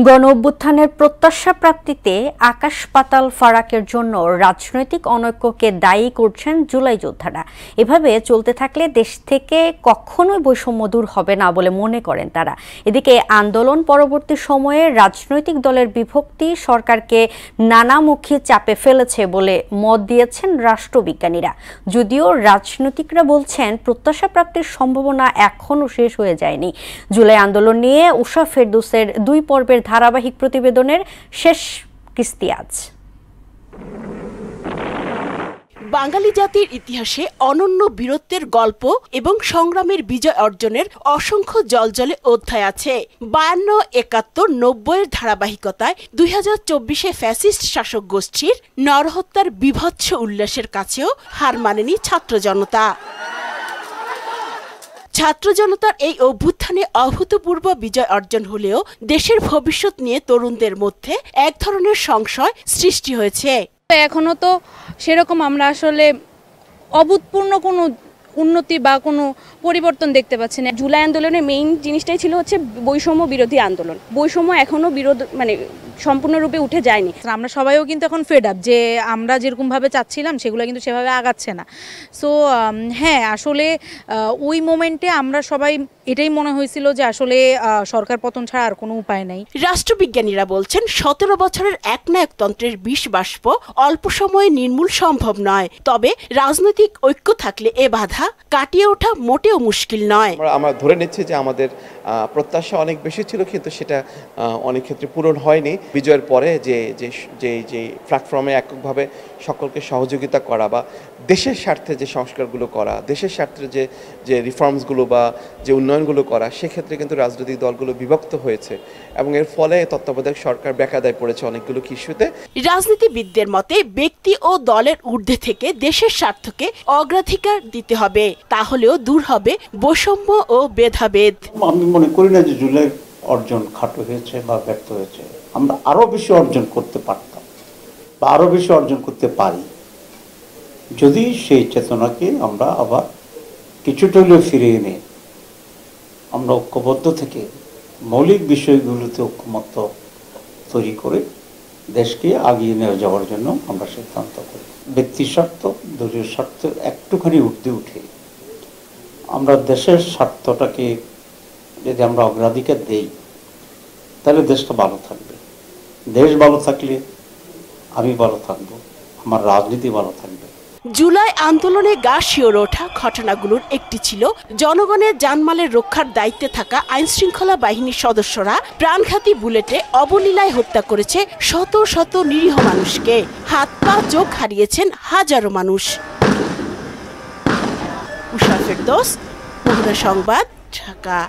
গণ অভ্যুত্থানের প্রত্যাশা প্রাপ্তিতে আকাশ পাতাল ফারাকের জন্য রাজনৈতিক অনৈক্যকে দায়ী করছেন জুলাই যোদ্ধারা। এভাবে চলতে থাকলে দেশ থেকে কখনোই বৈষম্য দূর হবে না বলে মনে করেন তারা। এদিকে আন্দোলন পরবর্তী সময়ে রাজনৈতিক দলের বিভক্তি সরকারকে নানামুখী চাপে ফেলেছে বলে মত দিয়েছেন রাষ্ট্রবিজ্ঞানীরা। যদিও রাজনীতিকরা বলছেন প্রত্যাশা প্রাপ্তির সম্ভাবনা এখনও শেষ হয়ে যায়নি। জুলাই আন্দোলন নিয়ে উষা ফেরদৌসের 2 পর্বের ধারাবাহিক প্রতিবেদনের শেষ কিস্তি আজ। বাঙালি জাতির ইতিহাসে অনন্য বীরত্বের গল্প এবং সংগ্রামের বিজয় অর্জনের অসংখ্য জলজলে অধ্যায় আছে। 52, 71, 90 ধারাবাহিকতায় 2024-এ ফ্যাসিস্ট শাসক গোষ্ঠীর নরহত্যার বিভৎস উল্লাসের কাছেও হার মানেনি ছাত্র জনতা। ছাত্র জনতার এই অভ্যুত্থানে অভূতপূর্ব বিজয় অর্জন হলেও দেশের ভবিষ্যৎ নিয়ে তরুণদের মধ্যে এক ধরনের সংশয় সৃষ্টি হয়েছে। এখনো তো সেরকম আমরা আসলে অভূতপূর্ণ কোনো উন্নতি বা কোনো পরিবর্তন দেখতে পাচ্ছি না। জুলাই আন্দোলনের মেইন জিনিসটাই ছিল হচ্ছে বৈষম্য বিরোধী আন্দোলন। বৈষম্য এখনো সম্পূর্ণরূপে উঠে যায়নি। আমরা সবাইও কিন্তু এখন ফেড আপ যে আমরা যেরকমভাবে চাচ্ছিলাম সেগুলো কিন্তু সেভাবে আগাচ্ছে না। সো হ্যাঁ, আসলে ওই মোমেন্টে আমরা সবাই এটাই মনে হয়েছিল যে আসলে সরকার পতন ছাড়া আর কোনো উপায় নাই। রাষ্ট্রবিজ্ঞানীরা বলছেন 17 বছরের একনায়কতন্ত্রের বিষ বাষ্প অল্প সময়ে নির্মূল সম্ভব নয়। তবে রাজনৈতিক ঐক্য থাকলে এ বাধা কাটিয়ে ওঠা মোটেও মুশকিল নয়। আমরা ধরে নিচ্ছি যে আমাদের প্রত্যাশা অনেক বেশি ছিল, কিন্তু সেটা অনেক ক্ষেত্রে পূরণ হয়নি। বিজয়ের পরে যে প্ল্যাটফর্মে এককভাবে সকলকে সহযোগিতা করা বা দেশের স্বার্থে যে সংস্কারগুলো করা, দেশের স্বার্থে যে রিফর্মসগুলো বা যে উন্নয়নগুলো করা, সেক্ষেত্রে কিন্তু রাজনৈতিক দলগুলো বিভক্ত হয়েছে এবং এর ফলে তত্ত্বাবধায়ক সরকার বেকায়দায় পড়েছে অনেকগুলো ইস্যুতে। রাজনীতিবিদদের মতে ব্যক্তি ও দলের ঊর্ধ্বে থেকে দেশের স্বার্থকে অগ্রাধিকার দিতে হবে, তাহলেও দূর হবে বৈষম্য ও ভেদাভেদ। আমি মনে করি না যে জুলাই অর্জন খাটো হয়েছে বা ব্যর্থ হয়েছে। আমরা আরো বেশি অর্জন করতে পারতাম বা আরো বেশি অর্জন করতে পারি যদি সেই চেতনাকে আমরা আবার কিছুটা হলেও ফিরে এনে আমরা ঐক্যবদ্ধ থেকে মৌলিক বিষয়গুলোতে ঐক্যমত্য তৈরি করে দেশকে আগিয়ে নিয়ে যাওয়ার জন্য আমরা সিদ্ধান্ত করি। ব্যক্তি স্বার্থ, দলীয় স্বার্থ একটুখানি উঠে আমরা দেশের স্বার্থটাকে যদি আমরা অগ্রাধিকার দেই তাহলে দেশটা ভালো থাকবে। দেশ ভালো থাকলে আমি ভালো থাকবো, আমার রাজনীতি ভালো থাকবে। জুলাই আন্দোলনে গা শিওরে ওঠা ঘটনাগুলোর একটি ছিল জনগণের জানমালের রক্ষার দায়িত্বে থাকা আইনশৃঙ্খলা বাহিনীর সদস্যরা প্রাণঘাতী বুলেটে অবলীলায় হত্যা করেছে শত শত নিরীহ মানুষকে। হাত পা চোখ হারিয়েছেন হাজারো মানুষ। উষা ফেরদৌস, বগুড়া সংবাদ, ঢাকা।